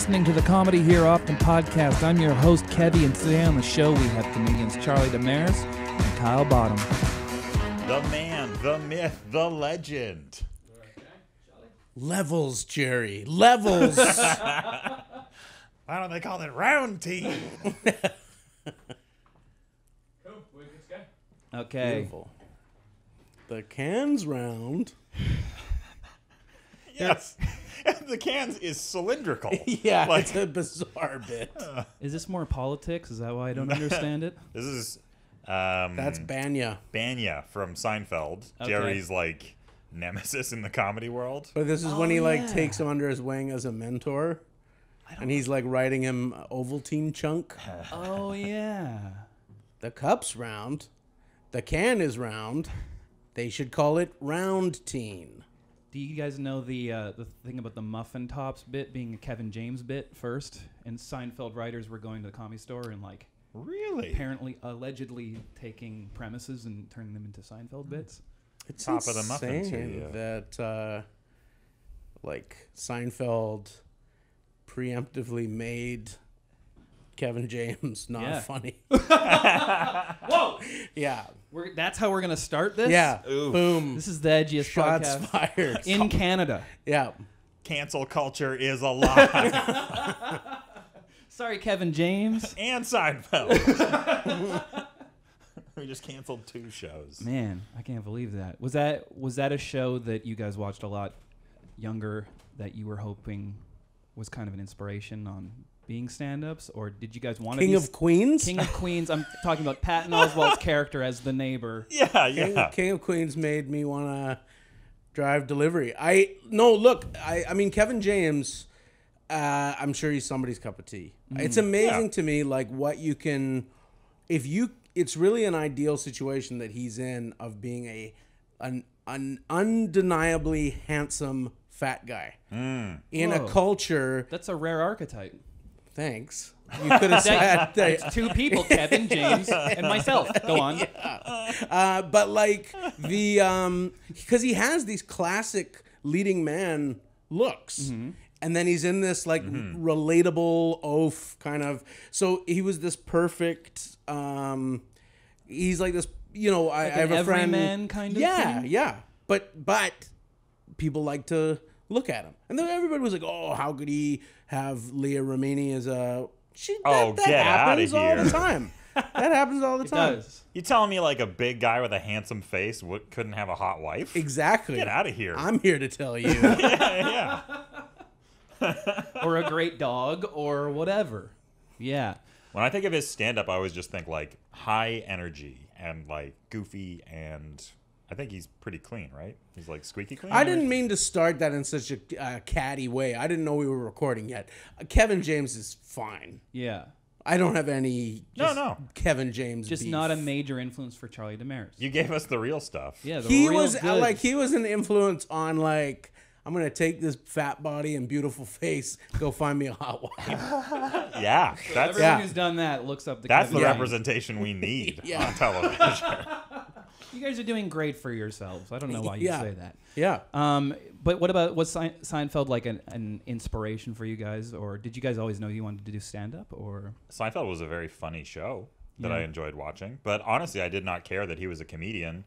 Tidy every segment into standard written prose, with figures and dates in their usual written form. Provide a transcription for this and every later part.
listening to the Comedy Here Often podcast. I'm your host, Kevvy, and today on the show we have comedians Charlie Demers and Kyle Bottom. The man, the myth, the legend. Levels, Jerry. Levels. Why don't they call it round team? Okay. Beautiful. The can's round. Yes. The cans is cylindrical. Yeah, Like, it's a bizarre bit. Is this more politics? Is that why I don't understand it? this is That's Banya. Banya from Seinfeld. Okay. Jerry's like nemesis in the comedy world. But this is when he takes him under his wing as a mentor. And he's like writing him Ovaltine chunk. Oh, yeah. The cup's round. The can is round. They should call it round teen. Do you guys know the thing about the muffin tops bit being a Kevin James bit first? And Seinfeld writers were going to the Comedy Store and like Really? apparently allegedly taking premises and turning them into Seinfeld bits. It's Top of the muffin insane too, that like Seinfeld preemptively made Kevin James not funny. Whoa! Yeah. That's how we're going to start this? Yeah. Oof. Boom. This is the edgiest Shots podcast fired. in Canada. Yeah. Cancel culture is alive. Sorry, Kevin James. And Seinfeld. We just canceled 2 shows. Man, I can't believe that. Was that a show that you guys watched a lot younger that you were hoping was kind of an inspiration on being stand-ups, or did you guys want to be King of Queens? King of Queens? I'm talking about Patton Oswalt's character as the neighbor. Yeah. King of Queens made me want to drive delivery. I mean, Kevin James, I'm sure he's somebody's cup of tea. It's amazing to me, like, what you can, it's really an ideal situation that he's in of being an undeniably handsome fat guy in a culture. That's a rare archetype. Thanks. You could have said It's 2 people, Kevin, James, and myself. Go on. But like because he has these classic leading man looks. And then he's in this like relatable oaf kind of. So he was this perfect. He's like this. You know, I have a friend. Everyman kind of Yeah, thing? yeah. But people like to look at him, and then everybody was like, "Oh, how could he have Leah Remini as a?" That get happens outta all the here. time. That happens all the It time. does. You telling me like a big guy with a handsome face couldn't have a hot wife? Exactly. Get out of here. I'm here to tell you. yeah. Or a great dog, or whatever. Yeah. When I think of his stand-up, I always just think like high energy and like goofy, and I think he's pretty clean, right? He's like squeaky clean. I didn't mean to start that in such a catty way. I didn't know we were recording yet. Kevin James is fine. Yeah. I don't have any No. Kevin James Just beef. not a major influence for Charlie Demers. You gave us the real stuff. Yeah, the He real was goods. like he was an influence on like I'm gonna take this fat body and beautiful face, go find me a hot wife. Yeah. That's Everyone who's done that looks up to that's Kevin the James. representation we need Yeah. on television. You guys are doing great for yourselves. I don't know why you Yeah. say that. Yeah. But what about, was Seinfeld like an inspiration for you guys? Or did you guys always know you wanted to do stand-up? Or Seinfeld was a very funny show that Yeah. I enjoyed watching, but honestly, I did not care that he was a comedian.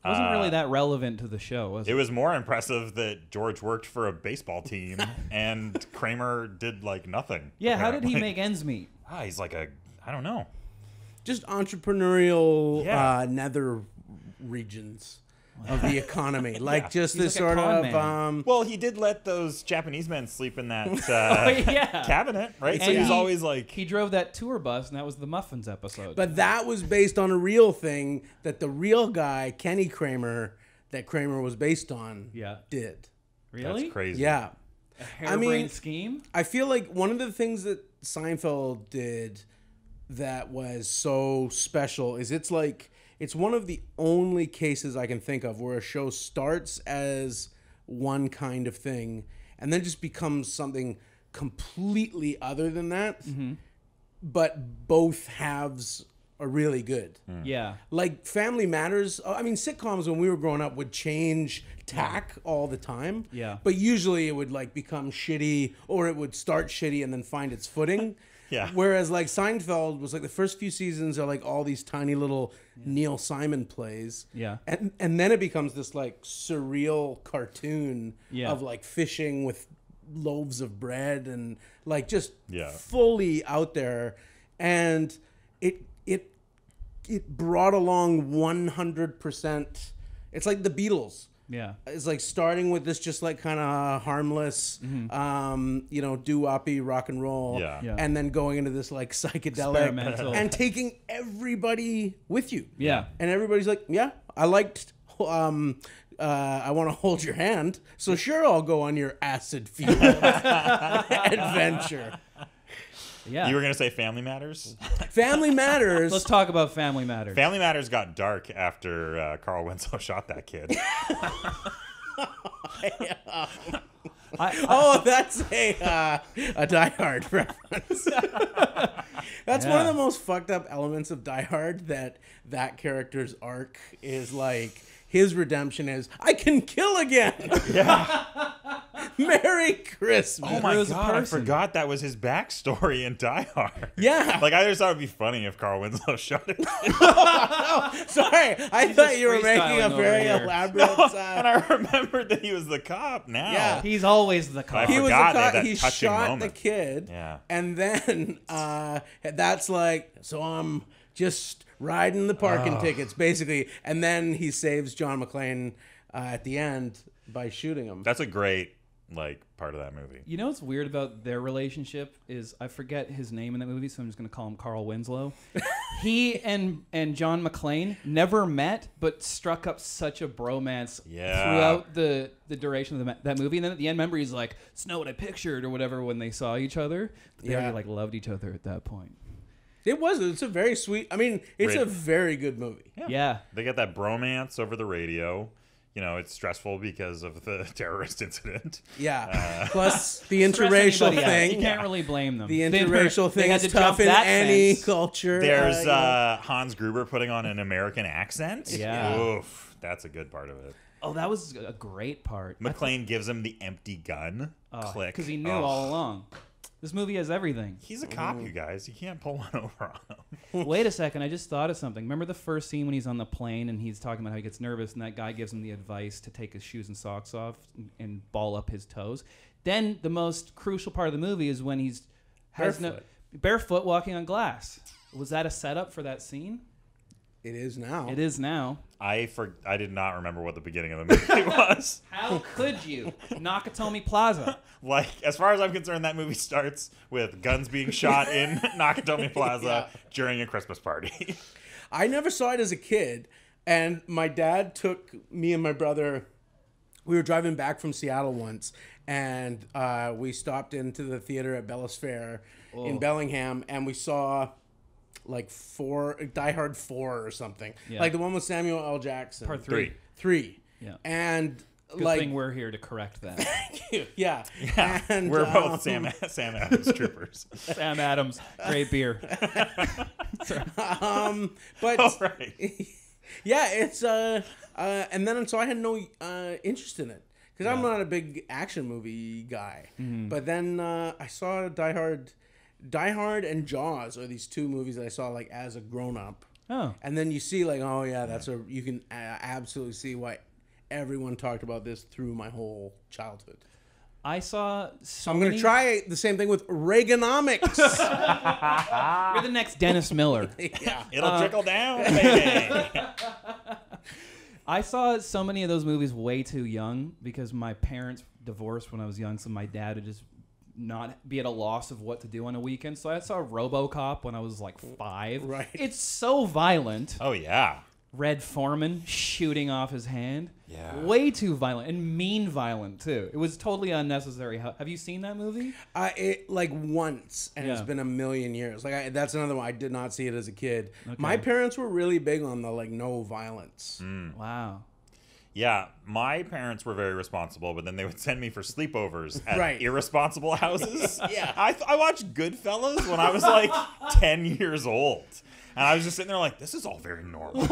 it wasn't really that relevant to the show, was it? It was more impressive that George worked for a baseball team and Kramer did like nothing. Yeah, how did he apparently. make ends meet? He's like I don't know. Just entrepreneurial Yeah. nether regions of the economy. Like just He's this like a sort con of man. Well, he did let those Japanese men sleep in that yeah. cabinet, right? So And he's he- always like, He drove that tour bus, and that was the Muffins episode. but that was based on a real thing that the real guy, Kenny Kramer, that Kramer was based on, Yeah. did. Really? that's crazy. Yeah. A harebrained mean- scheme? I feel like one of the things that Seinfeld did that was so special is it's one of the only cases I can think of where a show starts as one kind of thing and then just becomes something completely other than that. But both halves are really good. Yeah. Like Family Matters, I mean, sitcoms when we were growing up would change tack all the time. Yeah. But usually it would like become shitty, or it would start shitty and then find its footing. Yeah. Whereas like Seinfeld was like the first few seasons are like all these tiny little Neil Simon plays. Yeah. And then it becomes this like surreal cartoon Yeah. of like fishing with loaves of bread and like just Yeah. fully out there. And it brought along 100%. It's like the Beatles. Yeah. It's like starting with this just like kind of harmless, doo-woppy rock and roll, Yeah. Yeah. and then going into this like psychedelic Experimental. and taking everybody with you. Yeah. And everybody's like, yeah, I liked. I want to hold your hand, so sure, I'll go on your acid field adventure. Yeah. You were gonna say Family Matters? Family Matters. Let's talk about Family Matters. Family Matters got dark after Carl Winslow shot that kid. Oh, that's a Die Hard reference. That's one of the most fucked up elements of Die Hard, that character's arc is like, his redemption is, I can kill again. Yeah. Merry Christmas. Oh my was a god, I person. forgot that was his backstory in Die Hard. Yeah. Like, I just thought it'd be funny if Carl Winslow shot it. Sorry, I thought you were making a freestyling very over here. elaborate. And I remembered that he was the cop now. Yeah. He's always the cop. I He was a forgot they cop. had that He touching shot moment. the kid. Yeah. And then that's like, so I'm just riding the parking tickets, basically. And then he saves John McClane at the end by shooting him. That's a great, like, part of that movie. You know what's weird about their relationship is I forget his name in that movie, so I'm just going to call him Carl Winslow. He and John McClane never met, but struck up such a bromance throughout the duration of that movie. And then at the end, remember, he's like, "It's not what I pictured," or whatever when they saw each other. But they already like loved each other at that point. It's a very sweet, I mean, it's a very good movie. Yeah. They get that bromance over the radio. You know, it's stressful because of the terrorist incident. Yeah. Plus the Stress interracial anybody out. thing. You can't really blame them. The They were- interracial they thing had is to jump tough in that any fence. culture. There's you know. Hans Gruber putting on an American accent. Yeah. Oof, that's a good part of it. Oh, that was a great part. McClane gives him the empty gun. Click. Because he knew all along. This movie has everything. He's a cop, you guys. You can't pull one over on him. Wait a second, I just thought of something. Remember the first scene when he's on the plane and he's talking about how he gets nervous and that guy gives him the advice to take his shoes and socks off and ball up his toes? Then the most crucial part of the movie is when he's barefoot walking on glass. Was that a setup for that scene? It is now. It is now. I did not remember what the beginning of the movie was. How could you? Nakatomi Plaza. Like, as far as I'm concerned, that movie starts with guns being shot in Nakatomi Plaza during a Christmas party. I never saw it as a kid, and my dad took me and my brother. We were driving back from Seattle once, and we stopped into the theater at Bellis Fair in Bellingham, and we saw like Die Hard 4 or something, like the one with Samuel L. Jackson. Part 3. 3. Yeah. And Good like, thing we're here to correct that. yeah, and We're both Sam Adams troopers. Sam Adams, great beer. but Oh, right. yeah, it's and then so I had no interest in it because I'm not a big action movie guy. But then I saw Die Hard and Jaws are these two movies that I saw like as a grown up. Oh. And then you see like, oh yeah, you can absolutely see why everyone talked about this through my whole childhood. I saw I'm going to try the same thing with Reaganomics. You're the next Dennis Miller. Yeah. It'll trickle down, baby. I saw so many of those movies way too young because my parents divorced when I was young, so my dad would just not be at a loss of what to do on a weekend. So I saw RoboCop when I was like 5. Right. It's so violent. Oh, yeah. Red Foreman shooting off his hand. Yeah. Way too violent and mean violent too. It was totally unnecessary. Have you seen that movie? It like once, and it's Yeah. been a million years. Like that's another one. I did not see it as a kid. My parents were really big on the like no violence. Wow. Yeah, my parents were very responsible, but then they would send me for sleepovers at Right. irresponsible houses. Yeah. I watched Goodfellas when I was like 10 years old. And I was just sitting there like, this is all very normal.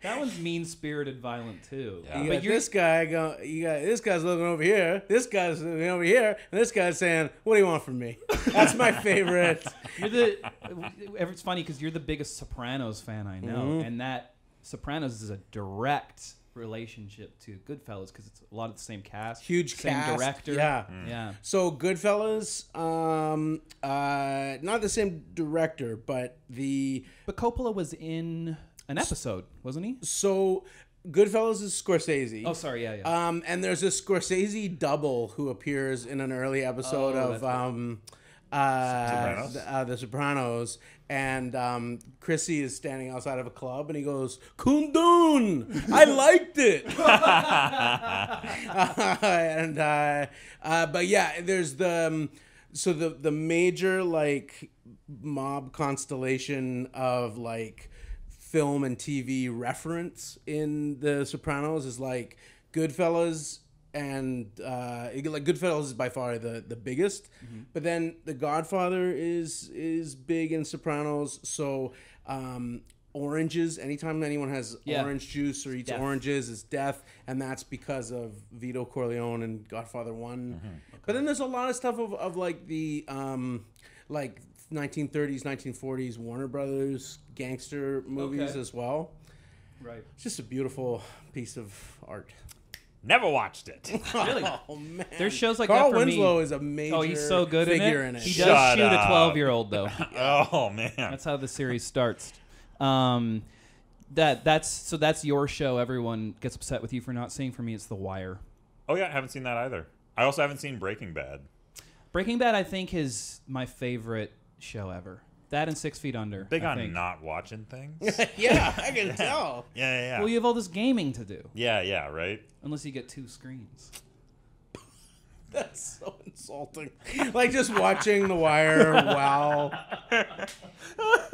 That one's mean-spirited, violent too. Yeah. You got this guy you got this guy's looking over here. This guy's looking over here, and this guy's saying, "What do you want from me?" That's my favorite. It's funny because you're the biggest Sopranos fan I know, and that Sopranos is a direct relationship to Goodfellas because it's a lot of the same cast, Huge same cast. director. Yeah. Yeah. So Goodfellas, not the same director, but But Coppola was in an episode, wasn't he? so Goodfellas is Scorsese. Oh, sorry. Yeah. And there's a Scorsese double who appears in an early episode of Sopranos? The Sopranos, and Chrissy is standing outside of a club, and he goes, "Kundun, I liked it." But yeah, there's the major like mob constellation of like film and TV reference in The Sopranos is like Goodfellas, and like Goodfellas is by far the biggest, but then The Godfather is big in Sopranos. So oranges, anytime anyone has orange juice or eats oranges, is death, and that's because of Vito Corleone and Godfather 1. But then there's a lot of stuff of like the like 1930s, 1940s Warner Brothers gangster movies as well. Right. It's just a beautiful piece of art. Never watched it. Really? Oh man. There's shows like Carl that for Winslow me. is a major He's so good figure in in it. He Shut does shoot up. a 12-year-old though. Oh man. That's how the series starts. That's your show. Everyone gets upset with you for not seeing. For me, it's The Wire. Oh yeah, I haven't seen that either. I also haven't seen Breaking Bad. Breaking Bad, I think, is my favorite show ever. That and 6 Feet Under. Big I on think. not watching things. Yeah, I can tell. Yeah. Well, you have all this gaming to do, Yeah, right? unless you get 2 screens. That's so insulting. Like just watching The Wire while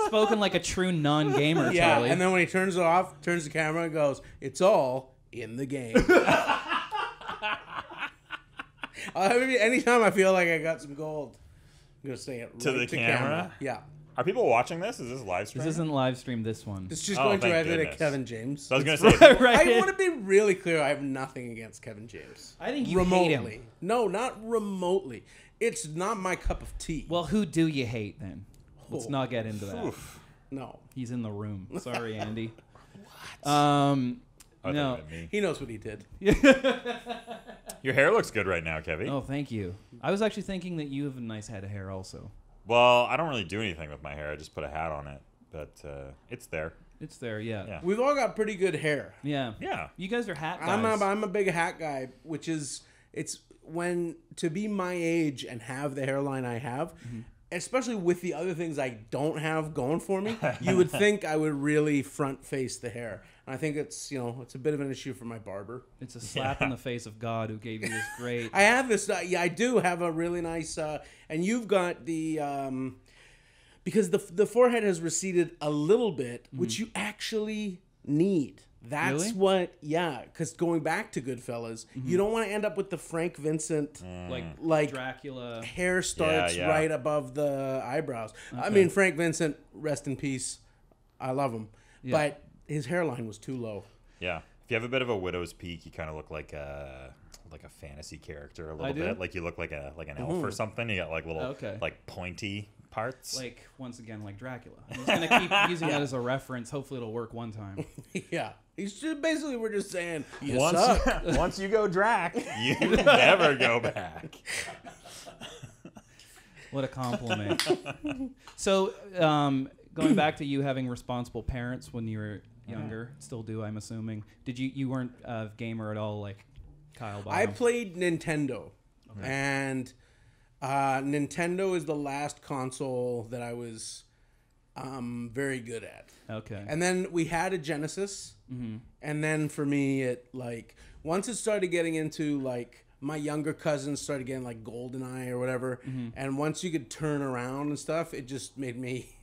Spoken like a true non-gamer, yeah, Charlie. and then when he turns it off, turns the camera and goes, "It's all in the game." Anytime I feel like I got some gold, I'm gonna say it right To the camera? Yeah, Are people watching this? Is this live stream? This isn't live stream. This one. it's just Oh, going thank directly to goodness. Kevin James. So I was gonna say. Right. I want to be really clear. I have nothing against Kevin James. I think you remotely. hate him. No, not remotely. It's not my cup of tea. Well, who do you hate then? Let's Oh. not get into that. Oof. No, He's in the room. Sorry, Andy. I thought No. it meant me. he knows what he did. Your hair looks good right now, Kevvy. Oh, thank you. I was actually thinking that you have a nice head of hair also. Well, I don't really do anything with my hair. I just put a hat on it, but it's there. It's there, yeah. Yeah. We've all got pretty good hair. Yeah. Yeah. You guys are hat guys. I'm a big hat guy, which is it's when to be my age and have the hairline I have, especially with the other things I don't have going for me, you would think I would really front face the hair. And I think it's it's a bit of an issue for my barber. It's a slap in the face of God who gave you this great. I have this. Yeah, I do have a really nice. And you've got the. Because the forehead has receded a little bit, which you actually need. That's Really? what, yeah. Because going back to Goodfellas, you don't want to end up with the Frank Vincent like Dracula. hair starts Yeah. right above the eyebrows. I mean, Frank Vincent, rest in peace. I love him, but his hairline was too low. Yeah. If you have a bit of a widow's peak, you kind of look like a fantasy character a little do? bit. Like you look like an elf or something. You got like little like pointy parts. Like, once again, like Dracula. I'm just going to keep using that as a reference. Hopefully it'll work one time. Yeah, he's just basically we're just saying you suck. Once you go Drac, you never go back. What a compliment. So, going back to you having responsible parents when you were younger, still do, I'm assuming. Did you weren't a gamer at all like Kyle Bynum? I played Nintendo, and Nintendo is the last console that I was very good at. Okay. And then we had a Genesis, and then for me, it like once it started getting into like my younger cousins started getting like GoldenEye or whatever, and once you could turn around and stuff, it just made me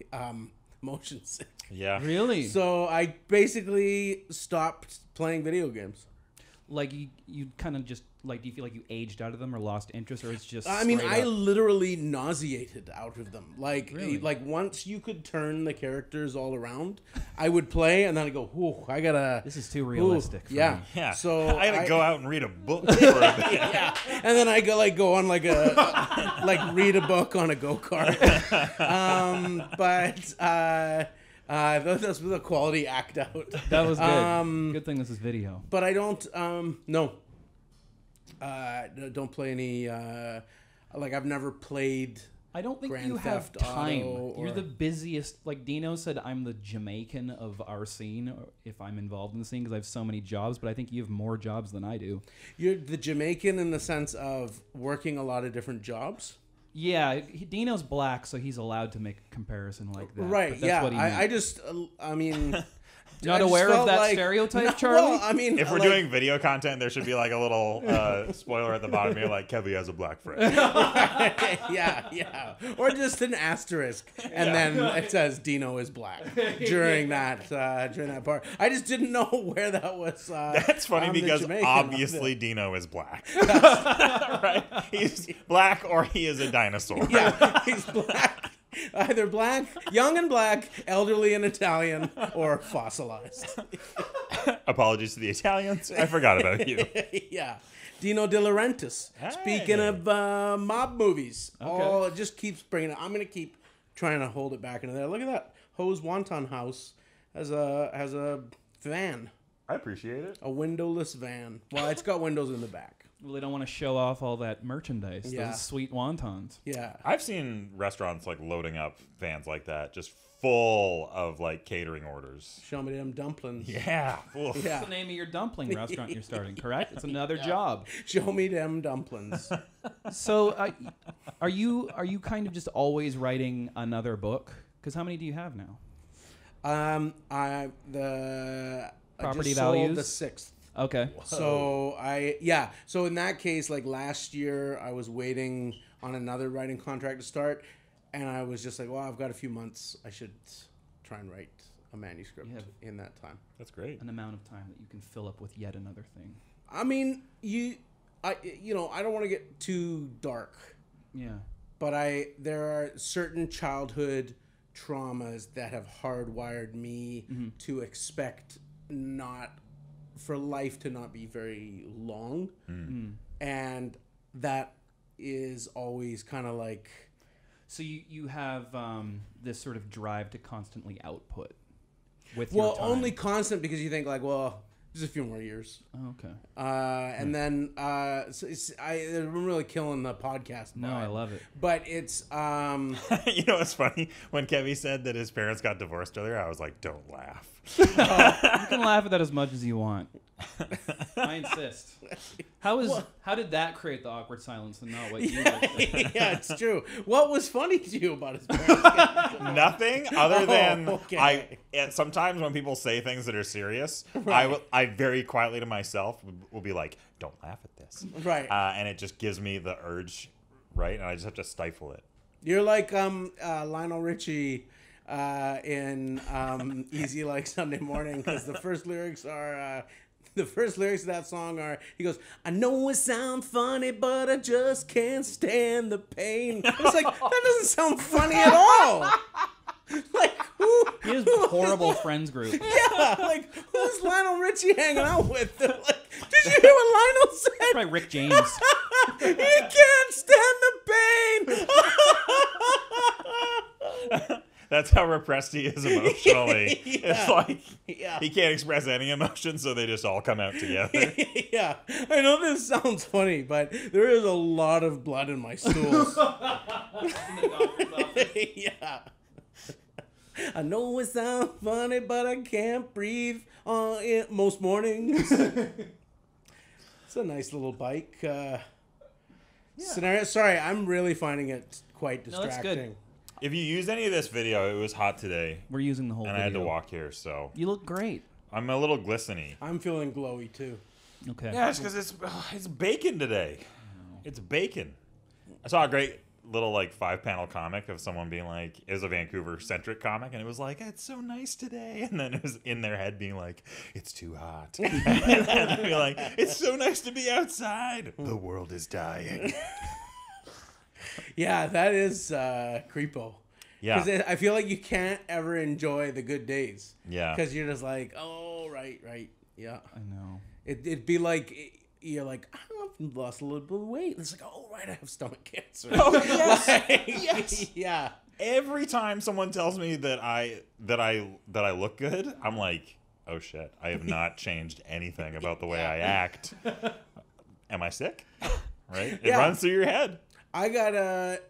motion sick. Yeah. Really? So I basically stopped playing video games. Like you kind of just Like, do you feel like you aged out of them or lost interest, or it's just? I mean, straight I up- literally nauseated out of them. Like, Really? once you could turn the characters all around, I would play, and then I go, "Whoa, I gotta." This is too realistic. For Yeah, me. Yeah. So I had to go out and read a book for a bit. Yeah, and then I go on like a read a book on a go-kart. That's the quality act out. That was good. Good thing this is video. But I don't don't play any I've never played. I don't think Grand you have Theft time. Auto You're or- the busiest. Like Dino said, I'm the Jamaican of our scene, or if I'm involved in the scene, because I have so many jobs. But I think you have more jobs than I do. You're the Jamaican in the sense of working a lot of different jobs. Yeah, Dino's black, so he's allowed to make a comparison like that. Right, But that's yeah. what he meant. I mean... Not I just aware of felt that like- stereotype, No, Charlie? Well, I mean... If we're like- doing video content, there should be like a little spoiler at the bottom here, like Kevvy has a black friend. yeah. Or just an asterisk, and then it says Dino is black during that part. I just didn't know where that was. That's funny I'm the because Jamaican obviously Dino is black. Right? He's black or he is a dinosaur. Yeah, he's black. Either black, young and black, elderly and Italian, or fossilized. Apologies to the Italians. I forgot about you. Yeah. Dino De Laurentiis. Speaking Hey. of mob movies, Okay. it just keeps bringing it. I'm going to keep trying to hold it back into there. Look at that. Ho's Wonton House has a van, I appreciate it. a windowless van. Well, it's got windows in the back. Well, they don't want to show off all that merchandise, Yeah. those sweet wontons. Yeah. I've seen restaurants like loading up vans like that, just full of like catering orders. Show me them dumplings. Yeah. Oof. Yeah. That's the name of your dumpling restaurant you're starting, correct? It's another job. Show me them dumplings. So, are you kind of just always writing another book? Because how many do you have now? I Property just sold values? the 6th. Okay. So So in that case, like last year, I was waiting on another writing contract to start, and I was just like, well, I've got a few months. I should try and write a manuscript Yeah. in that time. That's great. An amount of time that you can fill up with yet another thing. I mean, I don't want to get too dark, Yeah. but there are certain childhood traumas that have hardwired me to expect for life to not be very long. And that is always kind of like... So you have this sort of drive to constantly output with your Well, time. only constant because you think like, well, just a few more years. Oh, okay. And then I'm really killing the podcast. No, vibe. I love it. But it's... You know what's funny? When Kevvy said that his parents got divorced earlier, I was like, don't laugh. You can laugh at that as much as you want. I insist. How did that create the awkward silence and not what you did? yeah, it's true. What was funny to you about his parents? Nothing other than okay. sometimes when people say things that are serious, Right. I very quietly to myself will be like, don't laugh at this. Right. And it just gives me the urge, right? And I just have to stifle it. You're like Lionel Richie in Easy Like Sunday Morning, because the first lyrics are... the first lyrics of that song are, he goes, I know it sounds funny, but I just can't stand the pain. It's like, that doesn't sound funny at all. Like, He has horrible friends group. yeah, like, who's Lionel Richie hanging out with? They're like, did you hear what Lionel said? Probably Rick James. He can't stand the pain. That's how repressed he is emotionally. Yeah. It's like Yeah. he can't express any emotion, so they just all come out together. Yeah, I know this sounds funny, but there is a lot of blood in my stools. Yeah. I know it sounds funny, but I can't breathe most mornings. It's a nice little bike scenario. Sorry, I'm really finding it quite No, that's distracting. good. If you used any of this video, it was hot today, We're using the whole and video. I had to walk here, so You look great. I'm a little glistening. I'm feeling glowy too. Okay. Yeah, it's because it's bacon today. It's bacon. I saw a great little like 5-panel comic of someone being like, it was a Vancouver centric comic, and it was like, it's so nice today, and then it was in their head being like, it's too hot, and then be like, it's so nice to be outside. The world is dying. Yeah, that is creepo. Yeah. Because I feel like you can't ever enjoy the good days. Yeah. Because you're just like, oh, right. Yeah. I know. It'd be like, you're like, I've lost a little bit of weight. It's like, oh, right, I have stomach cancer. Oh, yes. Like, Yes. Yeah. Every time someone tells me that I look good, I'm like, oh shit, I have not changed anything about the way I act. Am I sick? Right? It runs through your head. I got a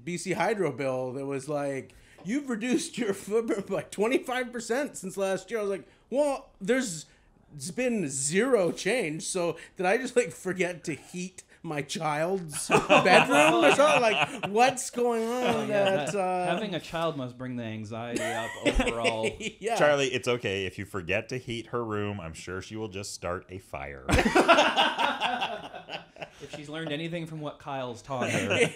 BC Hydro bill that was like, you've reduced your footprint by 25% since last year. I was like, well, it's been zero change. So did I just like forget to heat my child's bedroom or something? Like, what's going on? Having a child must bring the anxiety up overall. Yeah. Charlie, it's okay. If you forget to heat her room, I'm sure she will just start a fire. If she's learned anything from what Kyle's taught her.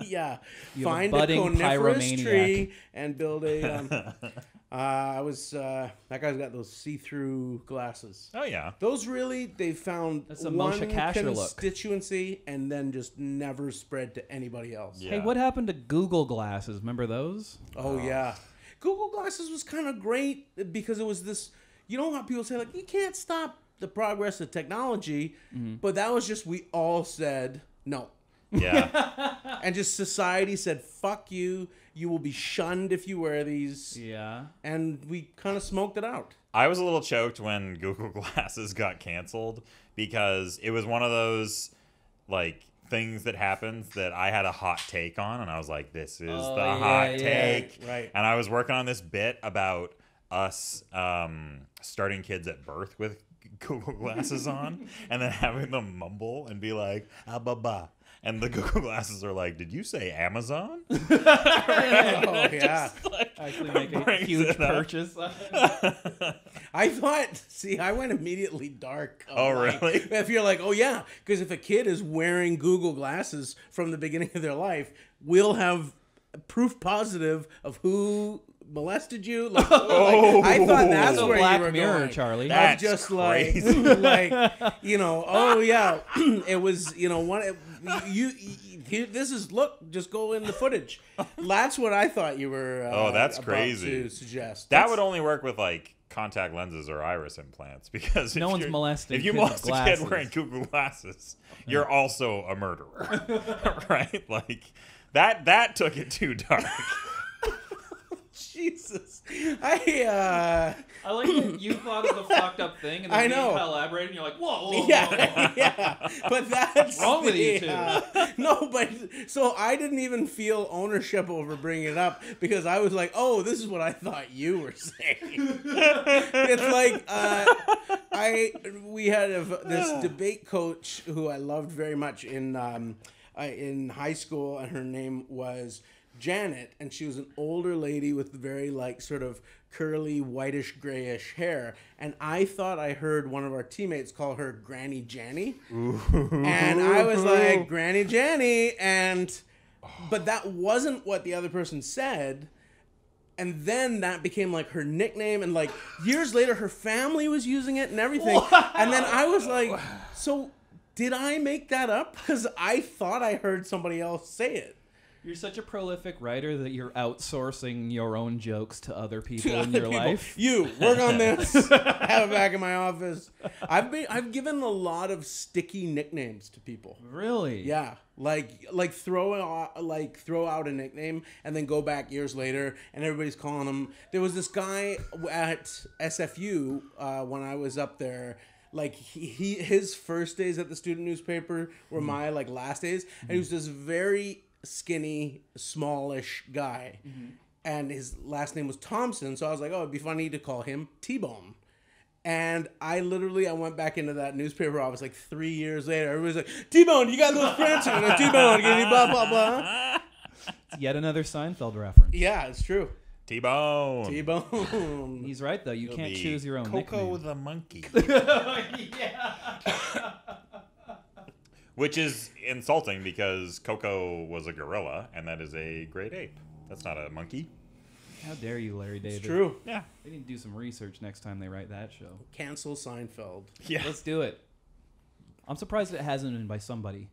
Yeah. You have a Find a budding coniferous pyromaniac. tree and build a. That guy's got those see-through glasses. Oh yeah. Those really, they found That's a one Moshe Kasher look. constituency and then just never spread to anybody else. Yeah. Hey, what happened to Google glasses? Remember those? Oh, yeah. Google Glasses was kind of great because it was this, you know how people say, like, you can't stop the progress of technology, but that was just, we all said no. Yeah. And just society said, fuck you, you will be shunned if you wear these. Yeah. And we kind of smoked it out. I was a little choked when Google Glasses got canceled because it was one of those like things that happens that I had a hot take on, and I was like, this is the hot take. Right. And I was working on this bit about us starting kids at birth with Google Glasses on and then having them mumble and be like, ah, ba, ba. And the Google Glasses are like, did you say Amazon? Oh, yeah. Actually make a huge purchase. I thought, see, I went immediately dark. Oh, really? If you're like, oh, yeah, because if a kid is wearing Google Glasses from the beginning of their life, we'll have proof positive of who molested you. Like, I thought that's So where Black you were Mirror, going. Charlie. That's just crazy. like, you know, oh yeah, it was, you know, this is, look, just go in the footage. That's what I thought you were. Oh, that's about crazy. to suggest That would only work with like contact lenses or iris implants because No one's molesting If you kids molest with a glasses. kid wearing Google Glasses, you're also a murderer, right? Like that took it too dark. Jesus, I like that you thought of the fucked up thing, and then I know. you elaborated, and you're like, whoa. yeah, but that's What's wrong with you two? No, but so I didn't even feel ownership over bringing it up because I was like, oh, this is what I thought you were saying. It's like we had this debate coach who I loved very much in high school, and her name was Janet, and she was an older lady with very like sort of curly whitish grayish hair, and I thought I heard one of our teammates call her Granny Janny. And I was like, Granny Janny, but that wasn't what the other person said. And then that became like her nickname, and like years later her family was using it and everything. Wow. And then I was like, so did I make that up? Because I thought I heard somebody else say it. You're such a prolific writer that you're outsourcing your own jokes to other people in your life. You work on this. Have it back in my office. I've given a lot of sticky nicknames to people. Really? Yeah, like throw out a nickname and then go back years later and everybody's calling him. There was this guy at SFU when I was up there. Like his first days at the student newspaper were my like last days, and he was this very skinny, smallish guy, and his last name was Thompson. So I was like, oh, it'd be funny to call him T-Bone. And I went back into that newspaper office like 3 years later. Everybody's like, T-Bone, you got those prints? And T-Bone, blah blah blah. It's yet another Seinfeld reference. Yeah, it's true. T-Bone. T-Bone. He's right though. You can't choose your own Coco nickname. the monkey. Yeah. Which is insulting because Coco was a gorilla, and that is a great ape. That's not a monkey. How dare you, Larry David? It's true. Yeah. They need to do some research next time they write that show. Cancel Seinfeld. Yeah. Let's do it. I'm surprised it hasn't been by somebody.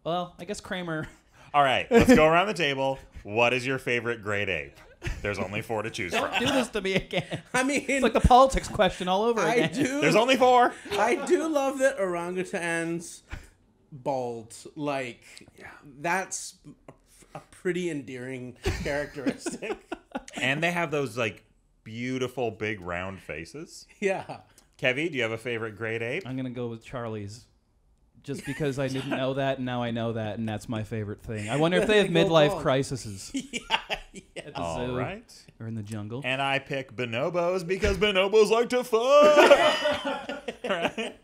Well, I guess Kramer. All right, let's go around the table. What is your favorite great ape? There's only 4 to choose from. Do this to me again. I mean, It's like the politics question all over I again. do. There's only 4. I do love that orangutans bald. Like, that's a pretty endearing characteristic. And they have those like beautiful big round faces. Yeah. Kevvy, do you have a favorite great ape? I'm gonna go with Charlie's, just because I didn't know that, and now I know that, and that's my favorite thing. I wonder if they have Go midlife bald. crises Yeah. at the All zoo right. or in the jungle. And I pick bonobos because bonobos like to fuck. Right?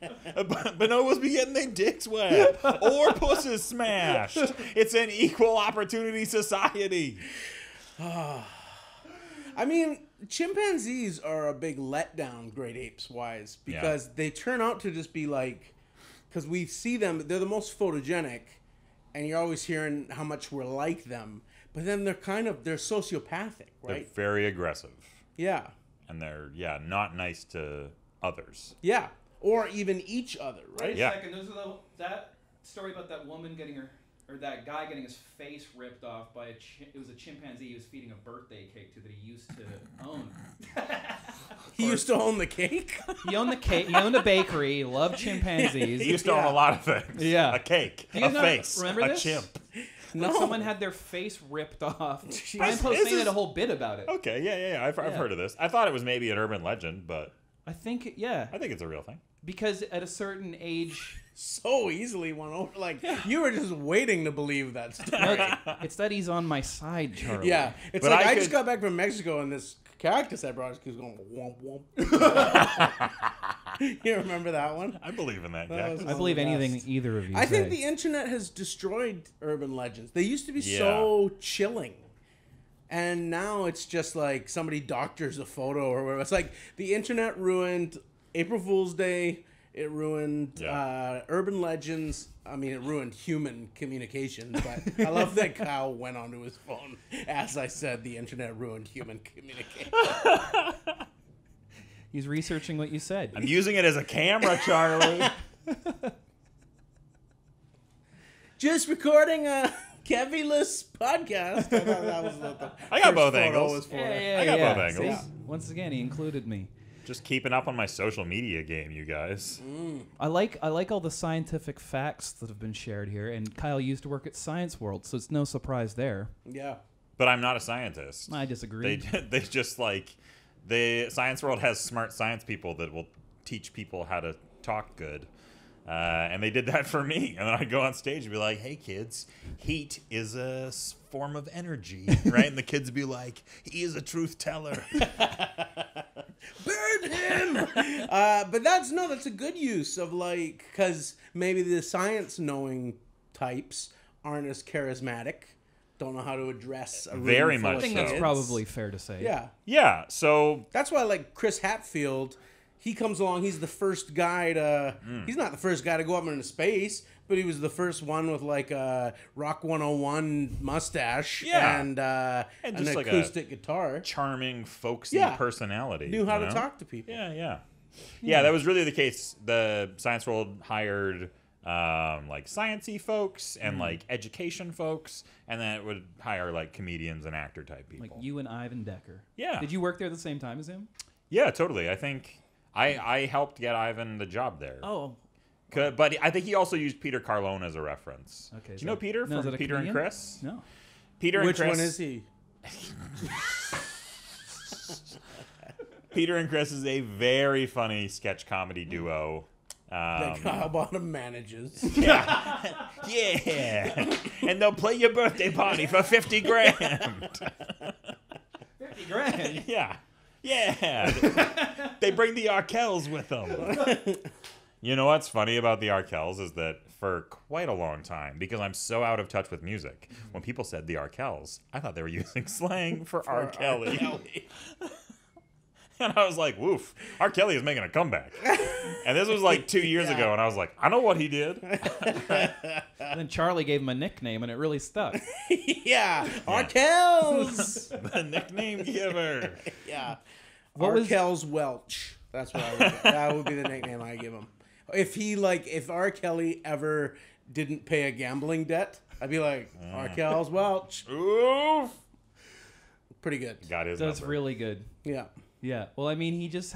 Bonobos be getting their dicks wet or pussies smashed. It's an equal opportunity society. I mean, chimpanzees are a big letdown, great apes wise, because they turn out to just be like, because we see them, they're the most photogenic, and you're always hearing how much we're like them, but then they're sociopathic, They're right? very aggressive. Yeah. And they're, not nice to others. Yeah. Or even each other, right? Wait a Yeah. second. That story about that woman getting or that guy getting his face ripped off by it was a chimpanzee he was feeding a birthday cake to that he used to own. He used to own the cake? He owned the cake. He owned a bakery. He loved chimpanzees. He used to own a lot of things. Yeah. A cake, Do you a not face, remember a this? chimp. No. Someone had their face ripped off. Brian This Posehn made is- a whole bit about it. Okay, yeah. I've heard of this. I thought it was maybe an urban legend, but I think, I think it's a real thing. because at a certain age, So easily won over. Like, you were just waiting to believe that story. no, it's that he's on my side, Charlie. Yeah. It's But like, I I just could- got back from Mexico, and this cactus I brought keeps going, womp, womp. You remember that one? I believe in that, That guy. was- I believe the anything best. either of you I think say. the internet has destroyed urban legends. They used to be Yeah. so chilling. And now it's just like somebody doctors a photo or whatever. It's like the internet ruined April Fool's Day. It ruined urban legends. I mean, it ruined human communication. But I love that Kyle went onto his phone. As I said, the internet ruined human communication. He's researching what you said. I'm using it as a camera, Charlie. Just recording a Kevvy-less podcast. I thought that was what the I got first both photo angles. was for. I got both angles. See? Once again, he included me. Just keeping up on my social media game, you guys. I like all the scientific facts that have been shared here, and Kyle used to work at Science World, so it's no surprise there. Yeah. But I'm not a scientist. I disagree. They just like the Science World has smart science people that will teach people how to talk good. And they did that for me. And then I'd go on stage and be like, hey, kids, heat is a form of energy, right? And the kids would be like, he is a truth teller. Burn him! But that's a good use of like, because maybe the science knowing types aren't as charismatic, don't know how to address a room Very full much of I think so. that's kids. probably fair to say. Yeah. Yeah, so That's why, like, Chris Hatfield, he comes along, he's the first guy to, he's not the first guy to go up into space, but he was the first one with, like, a Rock 101 mustache and an just like a acoustic guitar. charming, folksy Yeah. personality. Knew how you to know? talk to people. Yeah, that was really the case. The Science World hired like sciencey folks and like education folks, and then it would hire like comedians and actor type people. Like you and Ivan Decker. Yeah. Did you work there at the same time as him? Yeah, totally. I think I helped get Ivan the job there. Oh. But I think he also used Peter Carlone as a reference. Okay. Do you know Peter No, is from that a Peter and comedian? Chris? No. Peter and Which Chris. one is he? Peter and Chris is a very funny sketch comedy duo. That Kyle Bottom manages. Yeah. And they'll play your birthday party for 50 grand. 50 grand. Yeah. They bring the Arkells with them. You know what's funny about the Arkells is that for quite a long time, because I'm so out of touch with music, when people said the Arkells, I thought they were using slang for R. Kelly. And I was like, woof, R. Kelly is making a comeback. And this was like 2 years ago, and I was like, I know what he did. And then Charlie gave him a nickname, and it really stuck. Yeah, Arkell's. The nickname giver. Yeah, What was- Arkell's Welch. That's what I would. That would be the nickname I give him. If R. Kelly ever didn't pay a gambling debt, I'd be like Arkell's Welch. Oof. Pretty good. Got his That's number. really good. Yeah. Yeah. Well, I mean, he just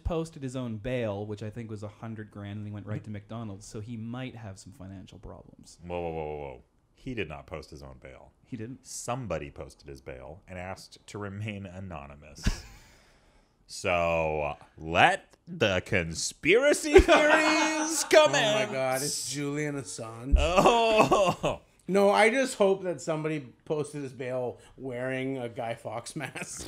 posted his own bail, which I think was $100,000, and he went right to McDonald's. So he might have some financial problems. Whoa. He did not post his own bail. He didn't. Somebody posted his bail and asked to remain anonymous. So let the conspiracy theories come in. Oh my God, it's Julian Assange. Oh. No, I just hope that somebody posted his bail wearing a Guy Fawkes mask.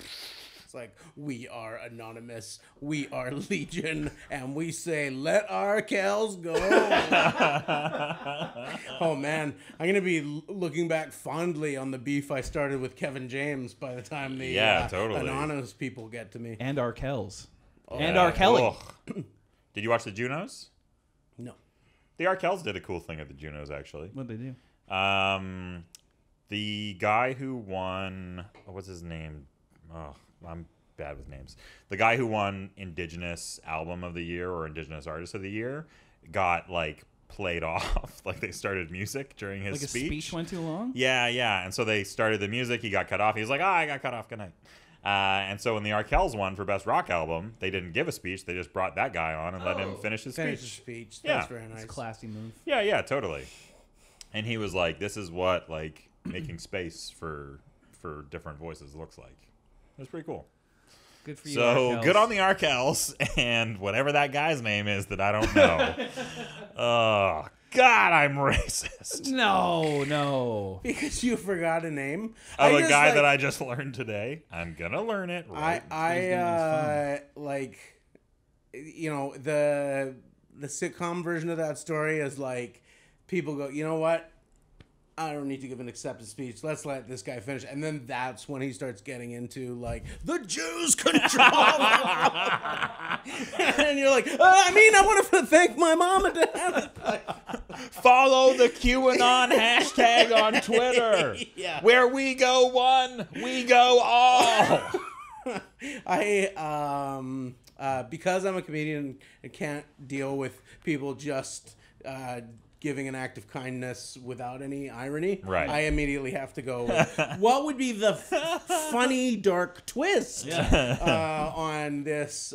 It's like, we are anonymous, we are legion, and we say, let our cows go. Oh man, I'm going to be looking back fondly on the beef I started with Kevin James by the time the totally. anonymous people get to me. And R. Kells. Oh, And R. Kelly. Ugh. Did you watch the Junos? No. The R. Kells did a cool thing at the Junos, actually. What'd they do? The guy who won, what's his name? Oh, I'm bad with names. The guy who won Indigenous Album of the Year or Indigenous Artist of the Year got like played off. Like they started music during his Like speech. a speech went too long? Yeah. And so they started the music. He got cut off. He was like, I got cut off. Good night. And so when the R. Kells won for Best Rock Album, they didn't give a speech. They just brought that guy on and let him finish his Finish speech. the speech. Yeah. That's very nice. It's a classy move. Yeah, totally. And he was like, this is what like making space for different voices looks like. It was pretty cool. Good for you. So R. good Kells. on the R. Kells and whatever that guy's name is that I don't know. Oh, God, I'm racist. No. Because you forgot a name. Of a guy that I just learned today. I'm going to learn it. Right. I like, you know, the sitcom version of that story is like, people go, you know what? I don't need to give an acceptance speech. Let's let this guy finish. And then that's when he starts getting into, like, the Jews control. And you're like, I want to thank my mom and dad. Follow the QAnon hashtag on Twitter. Yeah. Where we go one, we go all. Because I'm a comedian and can't deal with people just giving an act of kindness without any irony, Right. I immediately have to go with, what would be the funny dark twist on this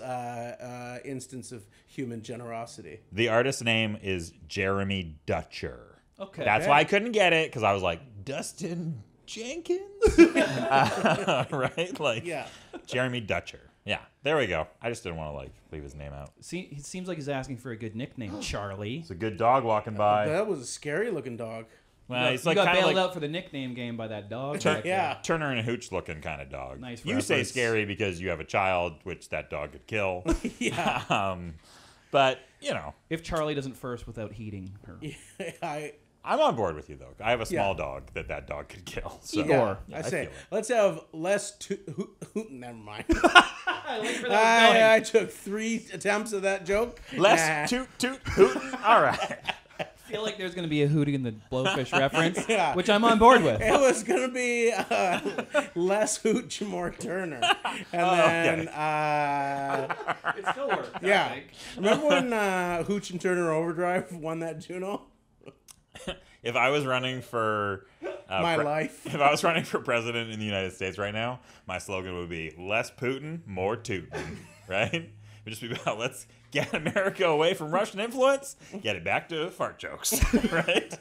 instance of human generosity? The artist's name is Jeremy Dutcher. Okay. That's why I couldn't get it, because I was like, Dustin Jenkins? Right? Like, Yeah. Jeremy Dutcher. Yeah, there we go. I just didn't want to, like, leave his name out. See, it seems like he's asking for a good nickname, Charlie. It's a good dog walking by. That was a scary looking dog. Well, he's You like got kind of bailed like out for the nickname game by that dog. Yeah. Turner and Hooch looking kind of dog. Nice You say reference. scary because you have a child, which that dog could kill. Yeah. But, you know, If Charlie doesn't first without heating her. I'm on board with you, though. I have a small Yeah. dog that dog could kill. So. Yeah. I I say, feel it. let's have less never mind. I like where that I was took 3 attempts at that joke. Less toot hootin'. All right. I feel like there's going to be a Hootie and the Blowfish reference, Yeah. which I'm on board with. It was gonna be less Hooch, more Turner, and then It still works. yeah. Remember when Hooch and Turner Overdrive won that Juno? If I was running for My life. if I was running for president in the United States right now, my slogan would be less Putin, more Tootin'. Right? It would just be about let's get America away from Russian influence, get it back to fart jokes. Right?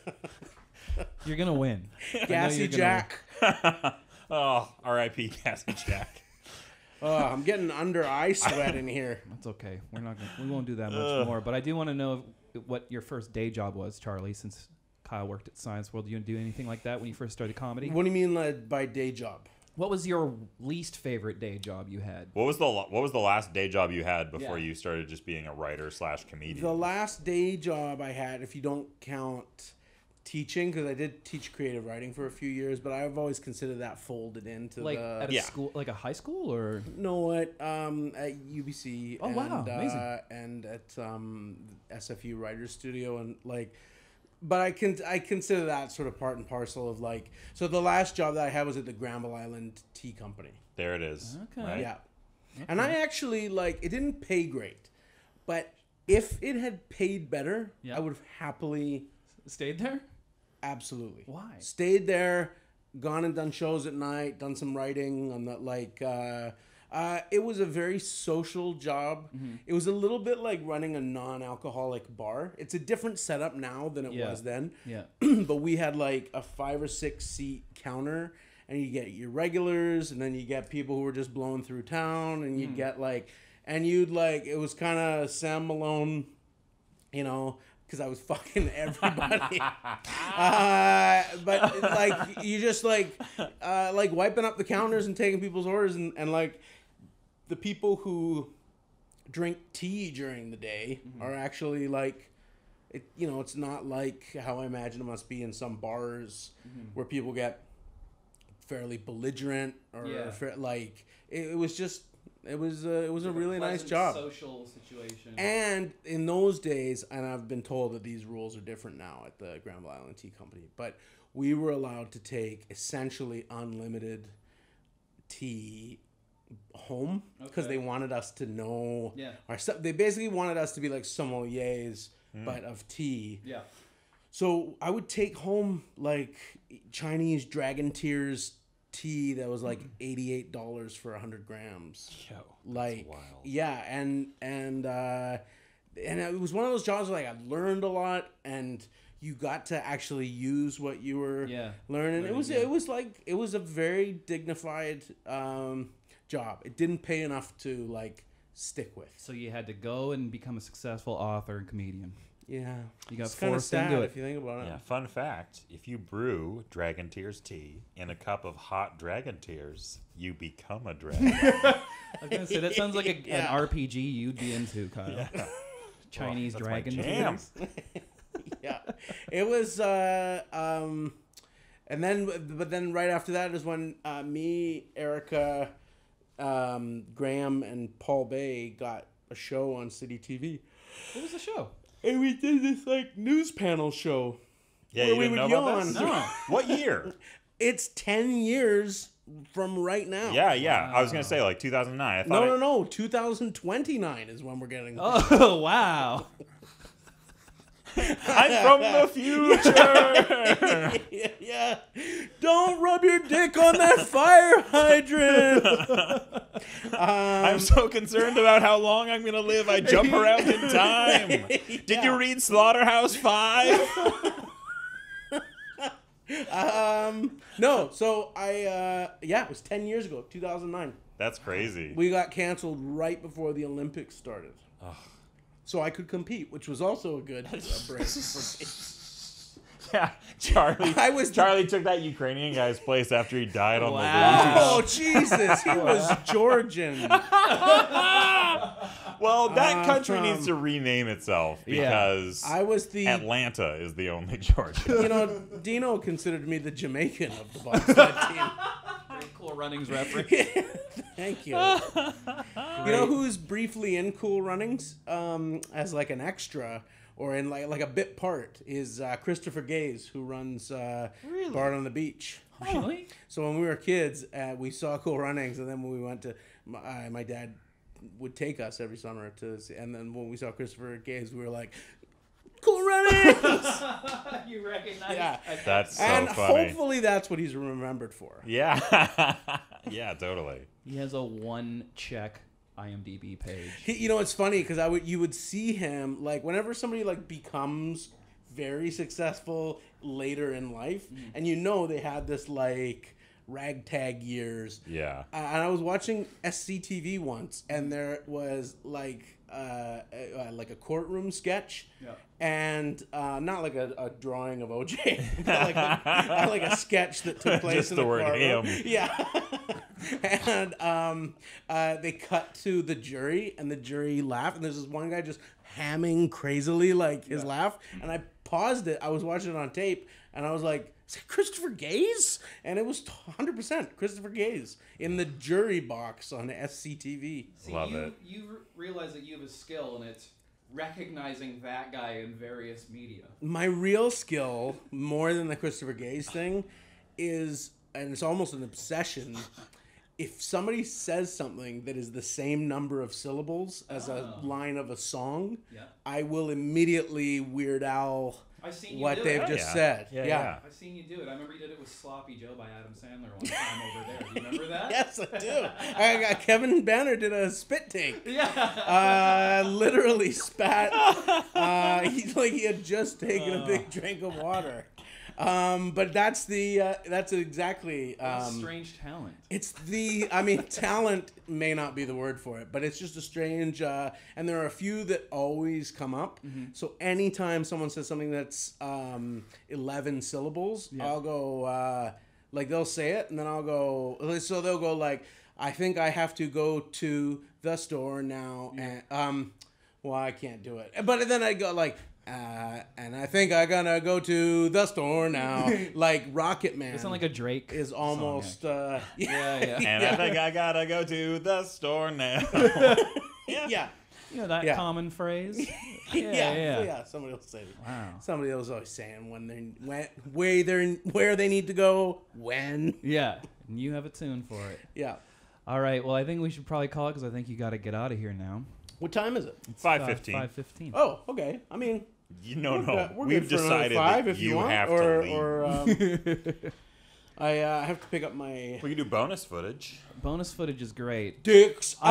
You're going to win. Gassy you're gonna Jack. Oh, R.I.P. Gassy Jack. I'm getting under eye sweat in here. That's okay. We won't do that much more. But I do want to know what your first day job was, Charlie, since Kyle worked at Science World. You didn't do anything like that when you first started comedy? What do you mean by day job? What was your least favorite day job you had? What was the last day job you had before Yeah. you started just being a writer / comedian? The last day job I had, if you don't count teaching, because I did teach creative writing for a few years, but I've always considered that folded into Like the... at a school, like a high school, or No, at UBC. Oh, wow, amazing. And at SFU Writers Studio, and like, but I consider that sort of part and parcel of like. So the last job that I had was at the Granville Island Tea Company. There it is. Okay. Right? Yeah, and I actually like it didn't pay great, but if it had paid better, Yeah. I would have happily, stayed there? absolutely. Why? Stayed there, gone and done shows at night, done some writing on that. Like, it was a very social job. Mm-hmm. It was a little bit like running a non-alcoholic bar. It's a different setup now than it was then. Yeah. But we had like a 5 or 6 seat counter, and you get your regulars, and then you get people who were just blowing through town, and you'd get like, and you'd like, it was kind of Sam Malone, you know, because I was fucking everybody. But like, you just like wiping up the counters and taking people's orders, and like the people who drink tea during the day are actually like, it, you know, it's not like how I imagine it must be in some bars where people get fairly belligerent or like it was just. It was a really nice job. Social situation. And in those days, and I've been told that these rules are different now at the Granville Island Tea Company, but we were allowed to take essentially unlimited tea home because they wanted us to know our stuff. They basically wanted us to be like sommeliers, but of tea. Yeah. So I would take home like Chinese dragon tears tea that was like $88 for 100 grams. Yo, like wild. Yeah, and it was one of those jobs where like I learned a lot, and you got to actually use what you were learning. It was a very dignified job. It didn't pay enough to like stick with. So you had to go and become a successful author and comedian. Yeah, You got it's kind of forced sad into it. if you think about it. Yeah, fun fact, if you brew Dragon Tears tea in a cup of hot Dragon Tears, you become a dragon. I was gonna say that sounds like an RPG you'd be into, Kyle. Chinese That's dragon my jam. tears. Yeah, it was. And then right after that is when me, Erica, Graham, and Paul Bay got a show on City TV. What was the show? And we did this like news panel show. Yeah, where you we didn't would know about yawn. this? No. What year? It's 10 years from right now. Yeah. I was going to say like 2009. I thought No. 2029 is when we're getting. Oh wow! I'm from the future. Yeah. Don't rub your dick on that fire hydrant. I'm so concerned about how long I'm going to live. I jump around in time. Did you read Slaughterhouse 5? No. So it was 10 years ago, 2009. That's crazy. We got canceled right before the Olympics started. So I could compete, which was also a good break for me. Yeah, Charlie took that Ukrainian guy's place after he died on the Wow. luge. Oh, Jesus. He was Georgian. Well, that country needs to rename itself because I was the... Atlanta is the only Georgia. You know, Dino considered me the Jamaican of the bobsled team. Very cool Runnings reference. Thank you. You know who's briefly in Cool Runnings as like an extra or in like a bit part is Christopher Gaze, who runs Bard on the Beach. Really? So when we were kids, we saw Cool Runnings, and then when we went to my dad would take us every summer to see, and then when we saw Christopher Gaze, we were like, Cool Runnings! You recognize? Yeah. That's so And funny. hopefully that's what he's remembered for. Yeah. Yeah, totally. He has a one-check IMDb page. You know, it's funny because you would see him like whenever somebody like becomes very successful later in life, and you know they had this like ragtag years. Yeah. And I was watching SCTV once, and there was like a courtroom sketch. Yeah. And not like a drawing of OJ, but like a sketch that took place Just in the a word courtroom. him. Yeah. And they cut to the jury, and the jury laughed, and there's this one guy just hamming crazily like his laugh, and I paused it. I was watching it on tape, and I was like, "Is that Christopher Gaze?" And it was 100% Christopher Gaze in the jury box on SCTV. See, Love it. You realize that you have a skill, and it's recognizing that guy in various media. My real skill, more than the Christopher Gaze thing, is, and it's almost an obsession, if somebody says something that is the same number of syllables as a line of a song, I will immediately Weird Al I've seen you what do they've it. just said. Yeah. I've seen you do it. I remember you did it with Sloppy Joe by Adam Sandler one time over there. Do you remember that? Yes, I do. I got Kevin Banner did a spit take. Yeah. Literally spat. He had just taken a big drink of water. But that's exactly. That's strange talent. It's talent may not be the word for it, but it's just a strange, and there are a few that always come up. Mm-hmm. So anytime someone says something that's 11 syllables, I'll go, like they'll say it, and then I'll go, so they'll go like, I think I have to go to the store now, and, well, I can't do it. But then I go like, and I think I gotta go to the store now. Like Rocket Man. It sounds like a Drake is almost song, yeah. And I think I gotta go to the store now. yeah. You know that common phrase? Yeah. Somebody else said it. Wow. Somebody else always saying where they need to go when. Yeah, and you have a tune for it. Yeah. All right. Well, I think we should probably call it because I think you got to get out of here now. What time is it? It's 5:15. 5:15. Oh, okay. I mean, we're We've good for decided another 5 that if you have want, to leave. I have to pick up my We can do bonus footage. Bonus footage is great. dicks. We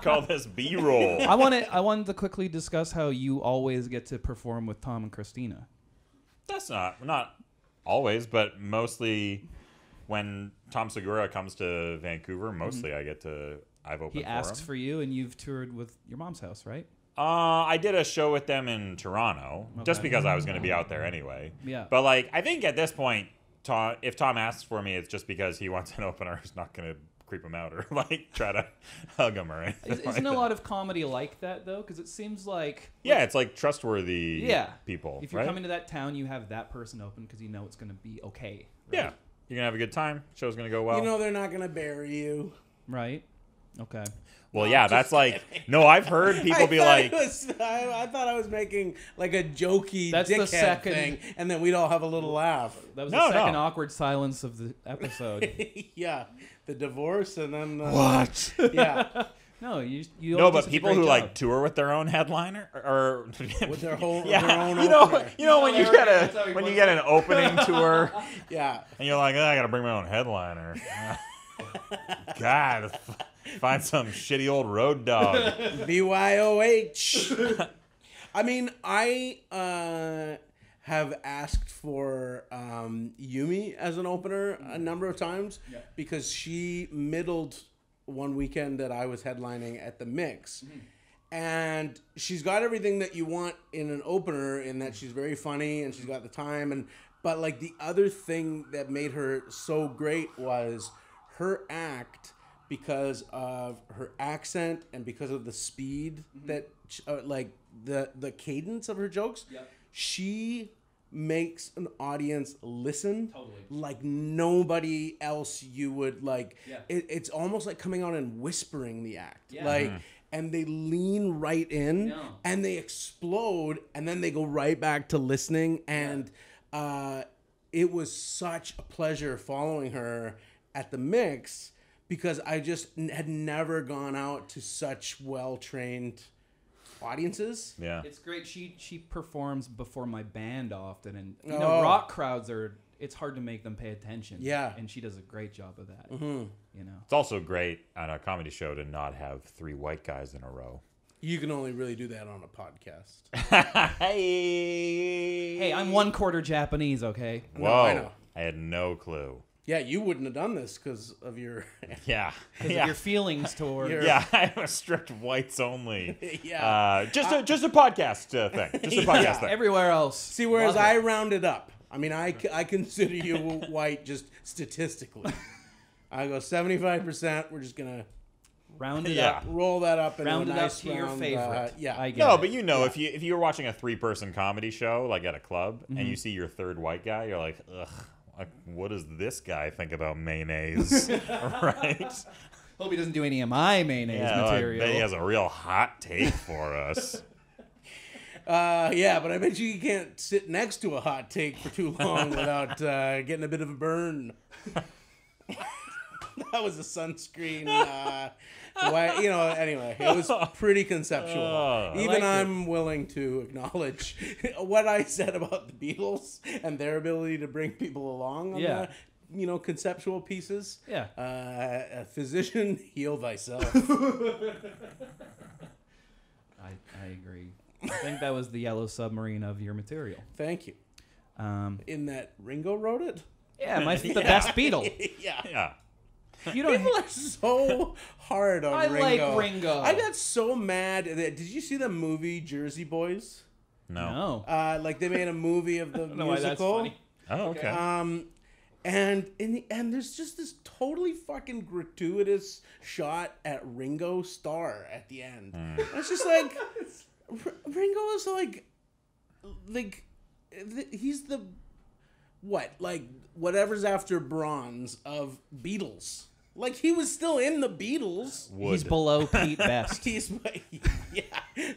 call this B-roll. I wanted to quickly discuss how you always get to perform with Tom and Christina. That's not always, but mostly when Tom Segura comes to Vancouver, mostly I've opened He for asks him. for you, and you've toured with your mom's house, right? I did a show with them in Toronto, just because I was going to be out there anyway. Yeah. But like, I think at this point, if Tom asks for me, it's just because he wants an opener who's not going to creep him out or like try to hug him or anything. Isn't a lot of comedy like that though? Because it seems like it's like trustworthy people. If you're right? coming to that town, you have that person open because you know it's going to be okay. Right? Yeah, you're gonna have a good time. Show's gonna go well. You know they're not gonna bury you. Right. Okay. Well, yeah, that's like no. I've heard people be like, I thought I was making like a jokey That's the dickhead second- thing, and then we'd all have a little laugh. That was No, the second no. awkward silence of the episode. Yeah, the divorce, and then what? Yeah, No, you. No, all did but such a people great who job. like tour with their own headliner or with their whole yeah, their own you know, opener. you know when you Larry, that's how get he when you puts get it. an opening tour Yeah, and you're like, I gotta bring my own headliner. God, find some shitty old road dog. BYOH. I mean, I have asked for Yumi as an opener a number of times because she middled one weekend that I was headlining at the Mix. And she's got everything that you want in an opener in that she's very funny and she's got the time. But like the other thing that made her so great was her act, because of her accent and because of the speed that like the cadence of her jokes, she makes an audience listen like nobody else you would like. It's almost like coming on and whispering the act. And they lean right in and they explode and then they go right back to listening. And it was such a pleasure following her at the Mix because I just had never gone out to such well-trained audiences. Yeah, It's great. She performs before my band often, and you know rock crowds it's hard to make them pay attention. Yeah. And she does a great job of that. You know. it's also great on a comedy show to not have 3 white guys in a row. You can only really do that on a podcast. Hey, I'm 1/4 Japanese, okay? Whoa, No, I know. I had no clue. Yeah, you wouldn't have done this because of your... Yeah, Because of your feelings toward. yeah. I'm a strict whites only. Yeah. Just a podcast thing. Just a podcast thing. Everywhere else. See, whereas Love it. I rounded up. I mean, I consider you white just statistically. I go 75%. We're just going to Round it Yeah. up. Roll that up into Round a it up nice to your round, favorite. yeah. I get No, it. but if you're watching a 3-person comedy show like at a club and you see your third white guy, you're like, ugh, what does this guy think about mayonnaise? Right? Hope he doesn't do any of my mayonnaise Yeah, material. I bet he has a real hot take for us. Yeah, but I bet you can't sit next to a hot take for too long without getting a bit of a burn. That was a sunscreen. Anyway, it was pretty conceptual. Even I'm willing to acknowledge what I said about the Beatles and their ability to bring people along on the, conceptual pieces. Yeah. A physician, heal thyself. I agree. I think that was the Yellow Submarine of your material. Thank you. In that Ringo wrote it? Yeah, the best Beatle. Yeah. You don't. People are so hard on Ringo. I like Ringo. I got so mad. Did you see the movie Jersey Boys? No. No. They made a movie of the I don't know why that's musical. funny. Oh, okay. And in the end, there's just this totally fucking gratuitous shot at Ringo's star at the end. It's just like Ringo is like he's the whatever's after bronze of Beatles. Like he was still in the Beatles. He's below Pete Best.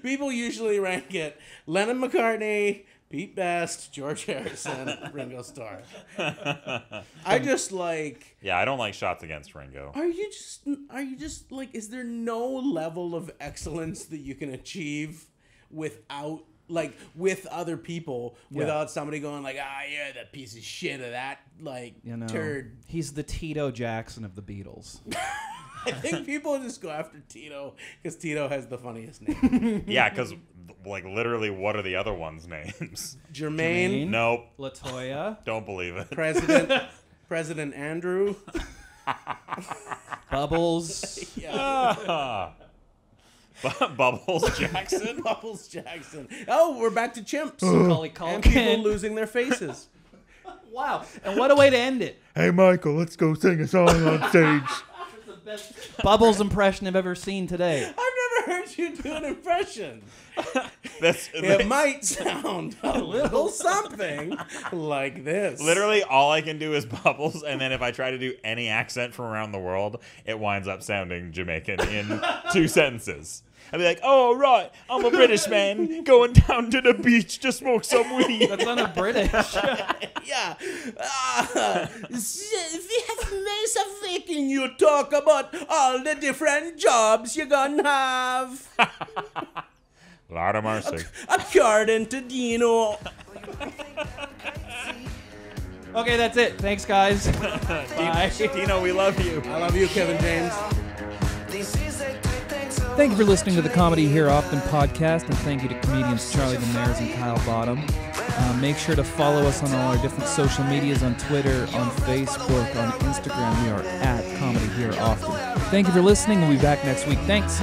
People usually rank it Lennon, McCartney, Pete Best, George Harrison, Ringo Starr. I just like. Yeah, I don't like shots against Ringo. Are you just like? Is there no level of excellence that you can achieve without? Like with other people, without somebody going like, yeah, that piece of shit of that, turd. He's the Tito Jackson of the Beatles. I think people just go after Tito because Tito has the funniest name. Yeah, because literally, what are the other ones' names? Jermaine. Nope. LaToya. Don't believe it. President Andrew. Bubbles. Yeah. Bubbles Jackson? Bubbles Jackson. Oh, we're back to chimps. Macaulay And people Culkin. losing their faces. Wow. And what a way to end it. Hey, Michael, let's go sing a song on stage. Bubbles impression I've ever seen today. I've never heard you do an impression. It Might sound a little something like this. Literally, all I can do is Bubbles, and then if I try to do any accent from around the world, it winds up sounding Jamaican in 2 sentences. I'd be like, oh, right, I'm a British man going down to the beach to smoke some weed. That's not a British. Yeah. We have nice of thinking you talk about all the different jobs you're gonna have. Lord of mercy. According to Dino. Okay, that's it. Thanks, guys. Bye. Dino, we love you. I love you, Kevin James. Thank you for listening to the Comedy Here Often podcast, and thank you to comedians Charlie Demers and Kyle Bottom. Make sure to follow us on all our different social medias, on Twitter, on Facebook, on Instagram. We are at Comedy Here Often. Thank you for listening. We'll be back next week. Thanks.